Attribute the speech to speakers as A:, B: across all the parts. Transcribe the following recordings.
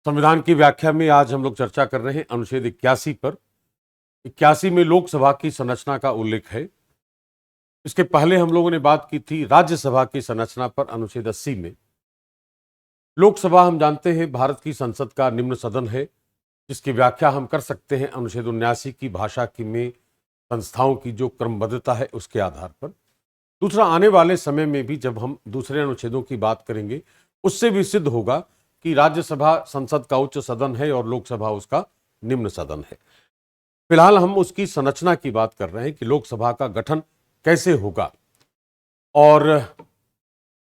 A: संविधान की व्याख्या में आज हम लोग चर्चा कर रहे हैं अनुच्छेद 81 पर। 81 में लोकसभा की संरचना का उल्लेख है। इसके पहले हम लोगों ने बात की थी राज्यसभा की संरचना पर अनुच्छेद 80 में। लोकसभा हम जानते हैं भारत की संसद का निम्न सदन है, जिसकी व्याख्या हम कर सकते हैं अनुच्छेद 79 की भाषा की में संस्थाओं की जो क्रमबद्धता है उसके आधार पर। दूसरा, आने वाले समय में भी जब हम दूसरे अनुच्छेदों की बात करेंगे उससे भी सिद्ध होगा कि राज्यसभा संसद का उच्च सदन है और लोकसभा उसका निम्न सदन है। फिलहाल हम उसकी संरचना की बात कर रहे हैं कि लोकसभा का गठन कैसे होगा। और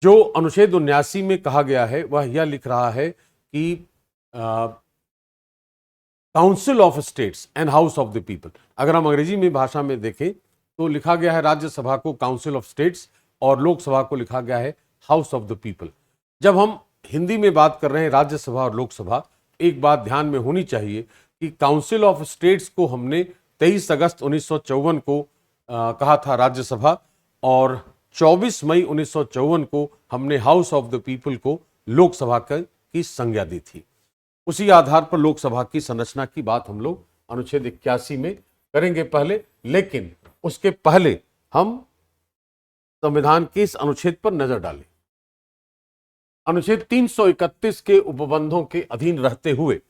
A: जो अनुच्छेद 79 में कहा गया है वह यह लिख रहा है कि council of states and house of the people. अगर हम अंग्रेजी में भाषा में देखें तो लिखा गया है राज्यसभा को काउंसिल ऑफ स्टेट्स और लोकसभा को लिखा गया है हाउस ऑफ द पीपल। जब हम हिंदी में बात कर रहे हैं राज्यसभा और लोकसभा, एक बात ध्यान में होनी चाहिए कि काउंसिल ऑफ स्टेट्स को हमने 23 अगस्त 1954 को कहा था राज्यसभा, और 24 मई 1954 को हमने हाउस ऑफ द पीपल को लोकसभा की संज्ञा दी थी। उसी आधार पर लोकसभा की संरचना की बात हम लोग अनुच्छेद 81 में करेंगे पहले, लेकिन उसके पहले हम संविधान के इस अनुच्छेद पर नजर डालें। अनुच्छेद 331 के उपबंधों के अधीन रहते हुए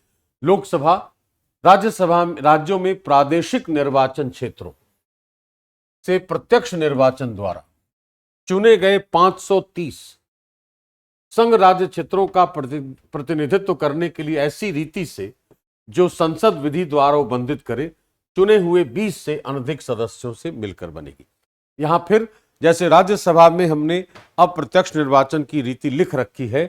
A: लोकसभा राज्यसभा राज्यों में प्रादेशिक निर्वाचन क्षेत्रों से प्रत्यक्ष निर्वाचन द्वारा चुने गए 530 संघ राज्य क्षेत्रों का प्रतिनिधित्व करने के लिए ऐसी रीति से जो संसद विधि द्वारा उबंधित करे चुने हुए 20 से अनधिक सदस्यों से मिलकर बनेगी। यहां फिर जैसे राज्यसभा में हमने अप्रत्यक्ष निर्वाचन की रीति लिख रखी है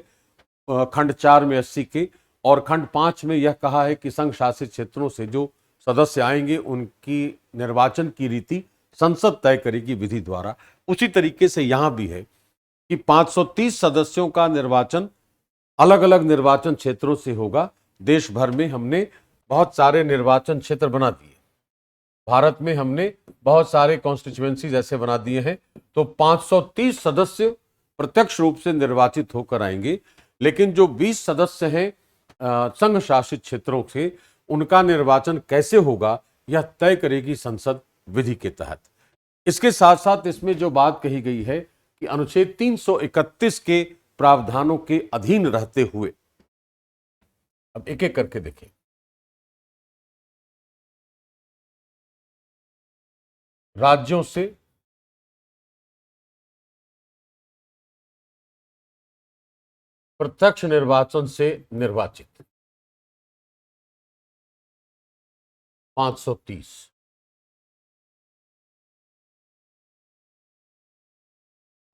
A: खंड 4 में 80 के, और खंड 5 में यह कहा है कि संघ शासित क्षेत्रों से जो सदस्य आएंगे उनकी निर्वाचन की रीति संसद तय करेगी विधि द्वारा। उसी तरीके से यहां भी है कि 530 सदस्यों का निर्वाचन अलग अलग निर्वाचन क्षेत्रों से होगा। देश भर में हमने बहुत सारे निर्वाचन क्षेत्र बना दिए, भारत में हमने बहुत सारे कॉन्स्टिट्यूएंसीज ऐसे बना दिए हैं, तो 530 सदस्य प्रत्यक्ष रूप से निर्वाचित होकर आएंगे। लेकिन जो 20 सदस्य हैं संघ शासित क्षेत्रों से, उनका निर्वाचन कैसे होगा यह तय करेगी संसद विधि के तहत। इसके साथ साथ इसमें जो बात कही गई है कि अनुच्छेद 331 के प्रावधानों के अधीन रहते हुए, अब एक एक करके देखें। राज्यों से प्रत्यक्ष निर्वाचन से निर्वाचित 530,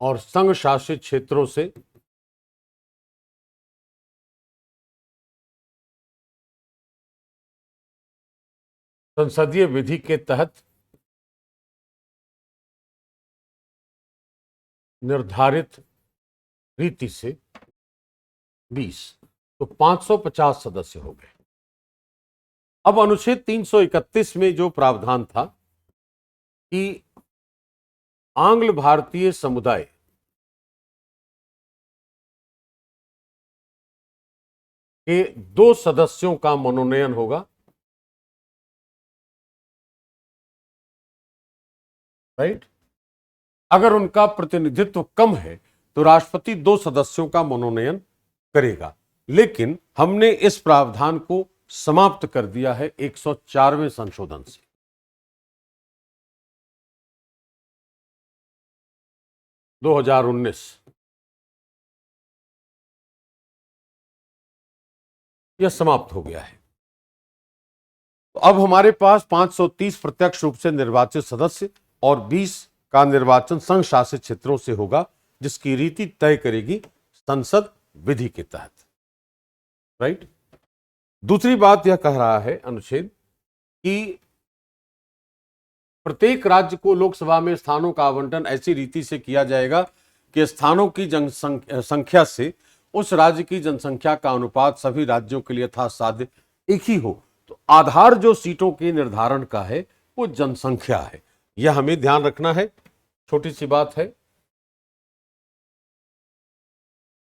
A: और संघ शासित क्षेत्रों से संसदीय विधि के तहत निर्धारित रीति से 20, तो 550 सदस्य हो गए। अब अनुच्छेद 331 में जो प्रावधान था कि आंग्ल भारतीय समुदाय के 2 सदस्यों का मनोनयन होगा, राइट। अगर उनका प्रतिनिधित्व कम है तो राष्ट्रपति 2 सदस्यों का मनोनयन करेगा। लेकिन हमने इस प्रावधान को समाप्त कर दिया है 104वें संशोधन से। दो 2019 यह समाप्त हो गया है। तो अब हमारे पास 530 प्रत्यक्ष रूप से निर्वाचित सदस्य और 20 का निर्वाचन संघ शासित क्षेत्रों से होगा, जिसकी रीति तय करेगी संसद विधि के तहत, राइट। दूसरी बात यह कह रहा है अनुच्छेद कि प्रत्येक राज्य को लोकसभा में स्थानों का आवंटन ऐसी रीति से किया जाएगा कि स्थानों की जनसंख्या से उस राज्य की जनसंख्या का अनुपात सभी राज्यों के लिए यथासाध्य एक ही हो। तो आधार जो सीटों के निर्धारण का है वो जनसंख्या है, यह हमें ध्यान रखना है। छोटी सी बात है,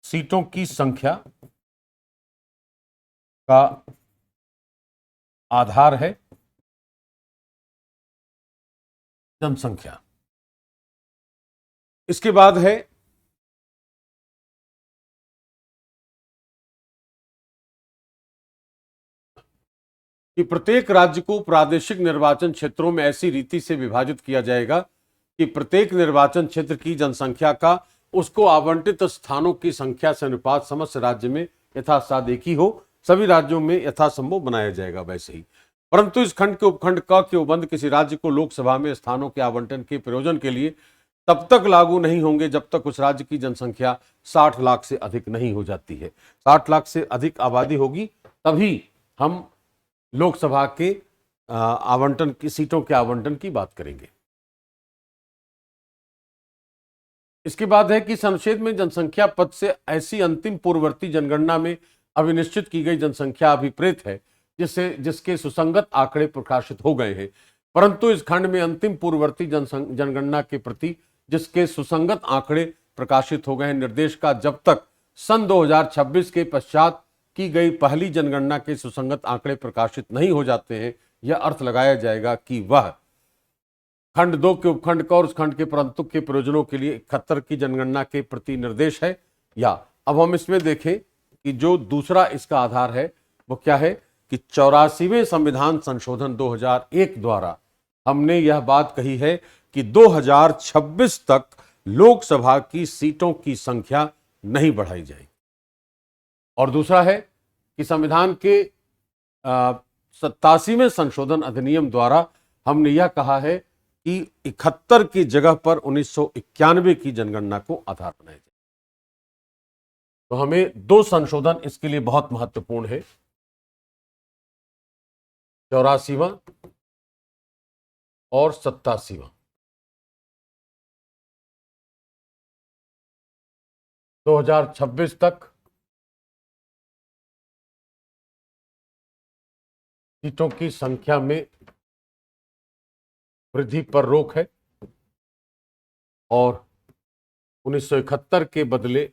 A: सीटों की संख्या का आधार है जनसंख्या। इसके बाद है कि प्रत्येक राज्य को प्रादेशिक निर्वाचन क्षेत्रों में ऐसी रीति से विभाजित किया जाएगा कि प्रत्येक निर्वाचन क्षेत्र की जनसंख्या का उसको आवंटित स्थानों की संख्या से अनुपात समस्त राज्य में यथासाथ एक ही हो। सभी राज्यों में यथासंभव बनाया जाएगा वैसे ही, परंतु इस खंड के उपखंड क के उपबंध किसी राज्य को लोकसभा में स्थानों के आवंटन के प्रयोजन के लिए तब तक लागू नहीं होंगे जब तक उस राज्य की जनसंख्या 60 लाख से अधिक नहीं हो जाती है। 60 लाख से अधिक आबादी होगी तभी हम लोकसभा के आवंटन की सीटों के आवंटन की बात करेंगे। इसके बाद है कि इस अनुच्छेद में जनसंख्या पद से ऐसी अंतिम पूर्ववर्ती जनगणना में अभिनिश्चित की गई जनसंख्या अभिप्रेत है जिसके सुसंगत आंकड़े प्रकाशित हो गए हैं, परंतु इस खंड में अंतिम पूर्ववर्ती जनगणना के प्रति जिसके सुसंगत आंकड़े प्रकाशित हो गए हैं निर्देश का जब तक सन 2026 के पश्चात की गई पहली जनगणना के सुसंगत आंकड़े प्रकाशित नहीं हो जाते हैं, यह अर्थ लगाया जाएगा कि वह खंड 2 के उपखंड का और उस खंड के परंतु के प्रयोजनों के लिए 71 की जनगणना के प्रति निर्देश है। या अब हम इसमें देखें कि जो दूसरा इसका आधार है वो क्या है कि 84वें संविधान संशोधन 2001 द्वारा हमने यह बात कही है कि 2026 तक लोकसभा की सीटों की संख्या नहीं बढ़ाई जाएगी। और दूसरा है कि संविधान के 87वें संशोधन अधिनियम द्वारा हमने यह कहा है कि 71 की जगह पर 1991 की जनगणना को आधार बनाया जाए। तो हमें दो संशोधन इसके लिए बहुत महत्वपूर्ण है, 84वां और 87वां। 2026 तक सीटों की संख्या में वृद्धि पर रोक है और 1971 के बदले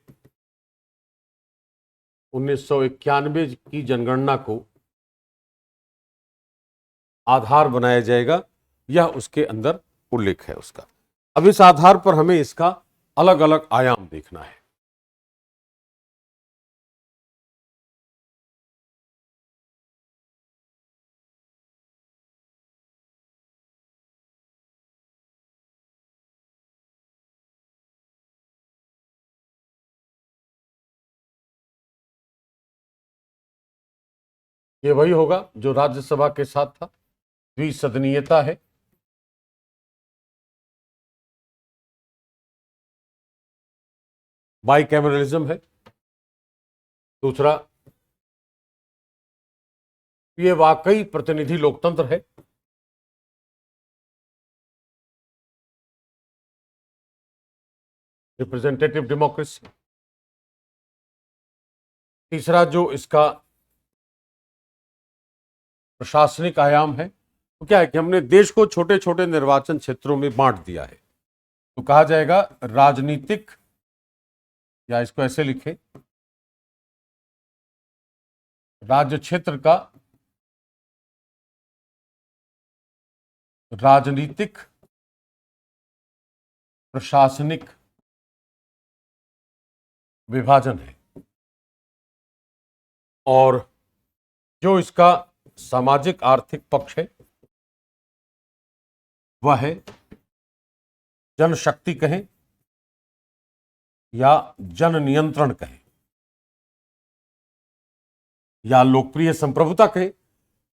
A: 1991 की जनगणना को आधार बनाया जाएगा, यह उसके अंदर उल्लेख है उसका। अब इस आधार पर हमें इसका अलग अलग आयाम देखना है। ये वही होगा जो राज्यसभा के साथ था, द्विसदनीयता है। बाइकैमरलिज्म है। दूसरा, ये वाकई प्रतिनिधि लोकतंत्र है। Representative democracy. तीसरा जो इसका प्रशासनिक आयाम है तो क्या है कि हमने देश को छोटे छोटे निर्वाचन क्षेत्रों में बांट दिया है। तो कहा जाएगा राजनीतिक, या इसको ऐसे लिखें, राज्य क्षेत्र का राजनीतिक प्रशासनिक विभाजन है। और जो इसका सामाजिक आर्थिक पक्ष है वह है जनशक्ति कहें या जन नियंत्रण कहें या लोकप्रिय संप्रभुता कहें।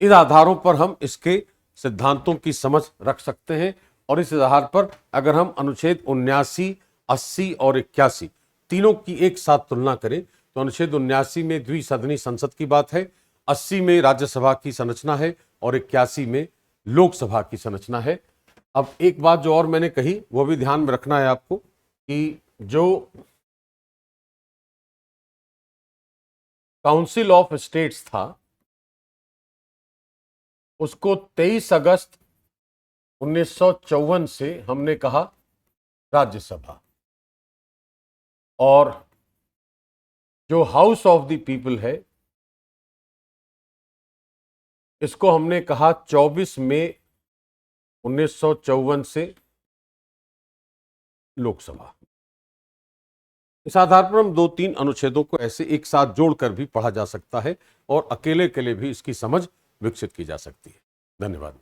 A: इन आधारों पर हम इसके सिद्धांतों की समझ रख सकते हैं और इस आधार पर अगर हम अनुच्छेद 79, 80 और 81 तीनों की एक साथ तुलना करें तो अनुच्छेद 79 में द्विसदनी संसद की बात है, 80 में राज्यसभा की संरचना है और 81 में लोकसभा की संरचना है। अब एक बात जो और मैंने कही वो भी ध्यान में रखना है आपको कि जो काउंसिल ऑफ स्टेट्स था उसको 23 अगस्त 1954 से हमने कहा राज्यसभा, और जो हाउस ऑफ द पीपल है इसको हमने कहा 24 मई 1954 से लोकसभा। इस आधार पर हम 2-3 अनुच्छेदों को ऐसे एक साथ जोड़कर भी पढ़ा जा सकता है और अकेले अकेले भी इसकी समझ विकसित की जा सकती है। धन्यवाद।